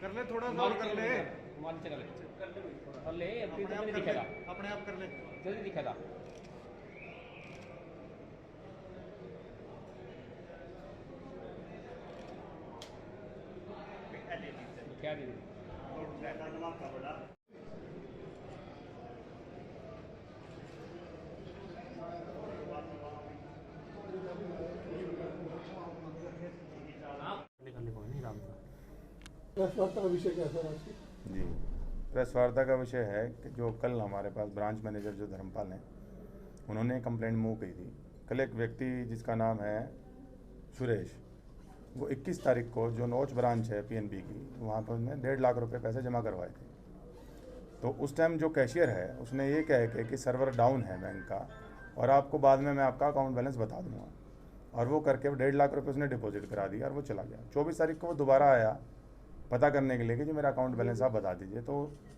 कर ले, थोड़ा सा और कर ले, मान चला ले और ले, फिर तो नहीं दिखेगा, अपने आप कर ले। जल्दी दिखेगा। क्या दीदी प्रेस वार्ता का विषय क्या सर आज की? जी, प्रेस वार्ता का विषय है कि जो कल हमारे पास ब्रांच मैनेजर जो धर्मपाल हैं, उन्होंने कंप्लेंट मूव की थी। कल एक व्यक्ति जिसका नाम है सुरेश, वो 21 तारीख को जो नोच ब्रांच है पीएनबी की, वहाँ पर उसने 1.5 लाख रुपए पैसे जमा करवाए थे। तो उस टाइम जो कैशियर है उसने ये कह के कि सर्वर डाउन है बैंक का और आपको बाद में मैं आपका अकाउंट बैलेंस बता दूंगा, और वो करके 1.5 लाख रुपए उसने डिपॉजिट करा दिया और वो चला गया। 24 तारीख को वो दोबारा आया पता करने के लिए कि जो मेरा अकाउंट बैलेंस आप बता दीजिए। तो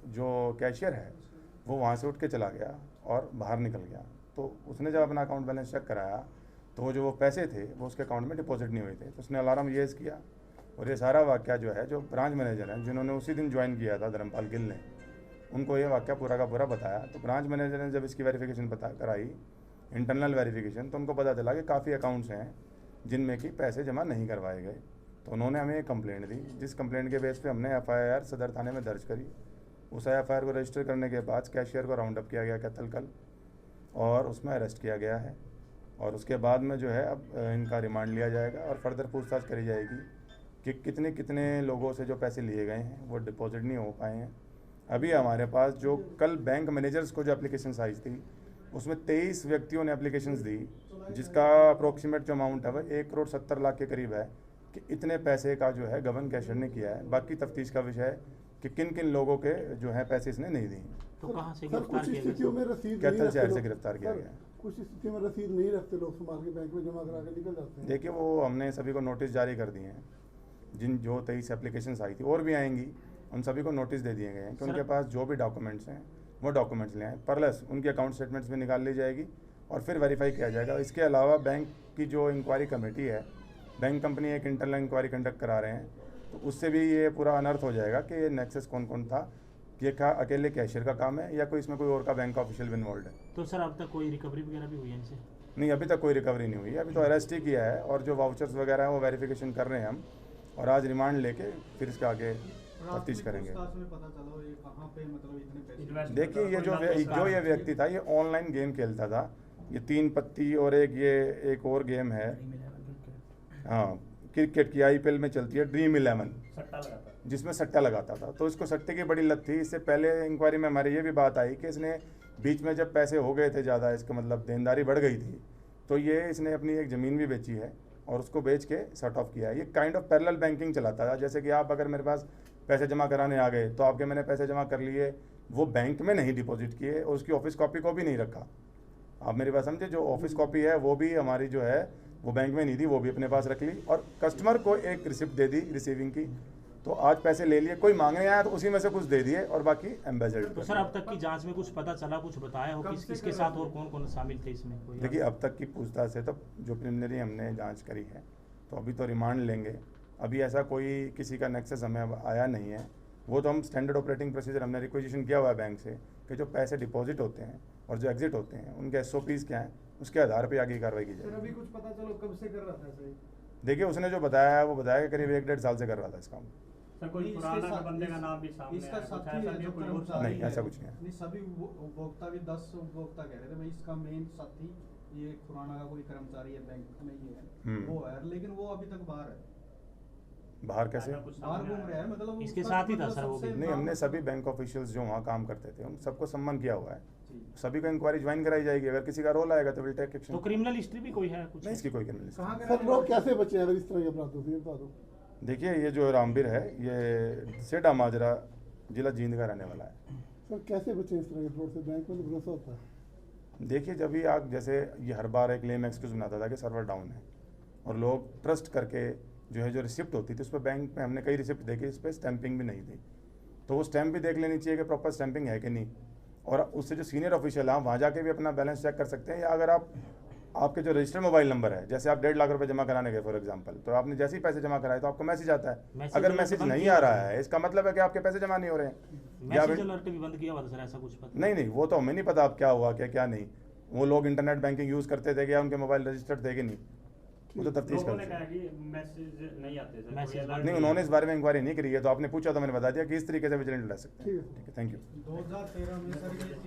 जो कैशियर है वो वहाँ से उठ के चला गया और बाहर निकल गया। तो उसने जब अपना अकाउंट बैलेंस चेक कराया तो जो वो पैसे थे वो उसके अकाउंट में डिपॉजिट नहीं हुए थे। तो उसने अलार्म रेज़ किया और ये सारा वाक़या जो है, जो ब्रांच मैनेजर हैं जिन्होंने उसी दिन ज्वाइन किया था धर्मपाल गिल ने, उनको ये वाक़या पूरा का पूरा बताया। तो ब्रांच मैनेजर ने जब इसकी वेरिफिकेशन कराई, इंटरनल वेरिफिकेशन, तो उनको पता चला कि काफ़ी अकाउंट्स हैं जिनमें कि पैसे जमा नहीं करवाए गए। तो उन्होंने हमें एक कंप्लेंट दी, जिस कंप्लेंट के बेस पे हमने एफआईआर सदर थाने में दर्ज करी। उस एफआईआर को रजिस्टर करने के बाद कैशियर को राउंड अप किया गया कैथल कल, और उसमें अरेस्ट किया गया है। और उसके बाद में जो है अब इनका रिमांड लिया जाएगा और फर्दर पूछताछ करी जाएगी कि कितने कितने लोगों से जो पैसे लिए गए हैं वो डिपॉजिट नहीं हो पाए हैं। अभी हमारे पास जो कल बैंक मैनेजर्स को जो एप्लीकेशन आई थी उसमें 23 व्यक्तियों ने एप्लीकेशंस दी, जिसका अप्रोक्सीमेट जो अमाउंट है वह 1,70,00,000 के करीब है कि इतने पैसे का जो है गबन कैशियर ने किया है। बाकी तफ्तीश का विषय है कि किन किन लोगों के जो है पैसे इसने नहीं दिए। तो कहाँ से गिरफ्तार किया गया? कैथल शहर से गिरफ्तार किया गया। कुछ स्थिति में रसीद नहीं रखते लोग, संभाल के बैंक में जमा करा के निकल जाते हैं। देखिए, वो हमने सभी को नोटिस जारी कर दिए हैं। जो 23 एप्लीकेशंस आई थी और भी आएंगी, उन सभी को नोटिस दे दिए गए हैं कि उनके पास जो भी डॉक्यूमेंट्स हैं वो डॉक्यूमेंट्स ले आएँ, प्लस उनकी अकाउंट स्टेटमेंट्स भी निकाल ली जाएगी और फिर वेरीफाई किया जाएगा। इसके अलावा बैंक की जो इंक्वायरी कमेटी है, बैंक कंपनी एक इंटरनल इंक्वायरी कंडक्ट करा रहे हैं, तो उससे भी ये पूरा अनर्थ हो जाएगा कि ये नेक्सस कौन कौन था, कि ये क्या अकेले कैशियर का काम है या कोई इसमें कोई और का बैंक का ऑफिशियल भी इन्वॉल्व है। तो सर अब तक कोई रिकवरी वगैरह भी हुई है इनसे? नहीं, अभी तक कोई रिकवरी नहीं हुई है। अभी तो अरेस्ट ही किया है और जो वाउचर्स वगैरह हैं वो वेरिफिकेशन कर रहे हैं हम, और आज रिमांड लेके फिर इसके आगे तफ्तीश करेंगे। देखिए, ये जो ये व्यक्ति था ये ऑनलाइन गेम खेलता था। ये 3 पत्ती और एक और गेम है, हाँ, क्रिकेट की आईपीएल में चलती है ड्रीम 11, जिसमें सट्टा लगाता था। तो इसको सट्टे की बड़ी लत थी। इससे पहले इंक्वायरी में हमारी ये भी बात आई कि इसने बीच में जब पैसे हो गए थे ज़्यादा, इसका मतलब देनदारी बढ़ गई थी, तो ये इसने अपनी एक ज़मीन भी बेची है और उसको बेच के शट ऑफ किया है। ये काइंड ऑफ पैरेलल बैंकिंग चलाता था। जैसे कि आप अगर मेरे पास पैसे जमा कराने आ गए तो आपके मैंने पैसे जमा कर लिए, वो बैंक में नहीं डिपॉजिट किए और उसकी ऑफिस कॉपी को भी नहीं रखा। आप मेरी बात समझे, जो ऑफिस कॉपी है वो भी हमारी जो है वो बैंक में नहीं थी, वो भी अपने पास रख ली और कस्टमर को एक रिसिप्ट दे दी रिसीविंग की। तो आज पैसे ले लिए, कोई मांगने आया तो उसी में से कुछ दे दिए और बाकी एम्बेसडर। तो सर अब तक की जांच में कुछ पता चला, कुछ बताया हो किसके साथ और कौन कौन शामिल थे इसमें? देखिए, अब तक की पूछताछ से तो जो प्रिलिमिनरी हमने जांच करी है, तो अभी तो रिमांड लेंगे। अभी ऐसा कोई किसी का नेक्सस हमें आया नहीं है। वो तो हम स्टैंडर्ड ऑपरेटिंग प्रोसीजर हमने रिक्वेजिशन किया हुआ है बैंक से कि जो पैसे डिपॉजिट होते हैं और जो एग्जिट होते हैं उनके SOPs क्या हैं, उसके आधार पे आगे कार्रवाई की जाएगी। अभी कुछ पता चलो कब से कर रहा था सही? देखिए, उसने जो बताया है वो बताया कि करीब 1-1.5 साल से कर रहा था इस काम। सर कोई पुराना बंदे का नाम भी सामने इसका आया, कुछ साथी ऐसा है भी जो कोई और कर्मचारी नहीं, ऐसा कुछ नहीं है। नहीं, सभी उपभोक्ता भी 10 उपभोक्ता कह रहे थे भाई इसका मेन साथी ये खुराना का कोई कर्मचारी है बैंक में ये है, वो है, लेकिन वो अभी तक बाहर है। बाहर कैसे? बाहर घूम रहा है, मतलब इसके साथ ही था सर वो भी? नहीं, हमने सभी बैंक ऑफिशियल्स जो वहाँ काम करते थे उन सबको सम्मान किया हुआ है। सभी को इंक्वायरी ज्वाइन कराई जाएगी। अगर किसी का रोल आएगा तो विल टेक एक्शन। तो क्रिमिनल हिस्ट्री भी कोई है कुछ? नहीं, इसकी कोई क्रिमिनल हिस्ट्री। सर लोग कैसे बचे अगर इस तरह के अपराधों से, बता दो। देखिए, ये जो रामबीर है ये सेठा माजरा जिला जींद का रहने वाला है। सर कैसे बचे इस तरह के फ्रॉड से? बैंक में तो भरोसा होता है। देखिए, जब भी आप जैसे ये हर बार एक क्लेम एक्सक्यूज बनाता था कि सर्वर डाउन है और लोग ट्रस्ट करके जो रिसिप्ट होती थी उस पर बैंक में हमने कई रिसिप्ट देखी, इस पर स्टैंपिंग भी नहीं थी। तो वो स्टैंप भी देख लेनी चाहिए कि प्रॉपर स्टैंपिंग है कि नहीं, और उससे जो सीनियर ऑफिशियल हैं वहाँ जाके भी अपना बैलेंस चेक कर सकते हैं, या अगर आपके जो रजिस्टर्ड मोबाइल नंबर है, जैसे आप 1.5 लाख रुपए जमा कराने गए फॉर एग्जांपल, तो आपने जैसे ही पैसे जमा कराए तो आपको मैसेज आता है। मैसेज अगर अलर्ट मैसेज बंद नहीं किया आ हुआ रहा है, इसका मतलब है कि आपके पैसे जमा नहीं हो रहे हैं। या मैसेज अलर्ट भी बंद किया हुआ था सर, ऐसा कुछ पता नहीं नहीं, वो तो हमें नहीं पता अब क्या हुआ क्या नहीं। वो लोग इंटरनेट बैंकिंग यूज़ करते थे क्या, उनके मोबाइल रजिस्टर्ड थे कि नहीं, वो तो तफ्तीश लोगों ने कर। कहा कि मैसेज नहीं आते सर, मैसेज कोई alert नहीं, उन्होंने इस बारे में इंक्वायरी नहीं करी है, तो आपने पूछा तो मैंने बता दिया कि इस तरीके से विजिलेंट रह सकते हैं। ठीक है, थैंक यू। 2013 में सर ये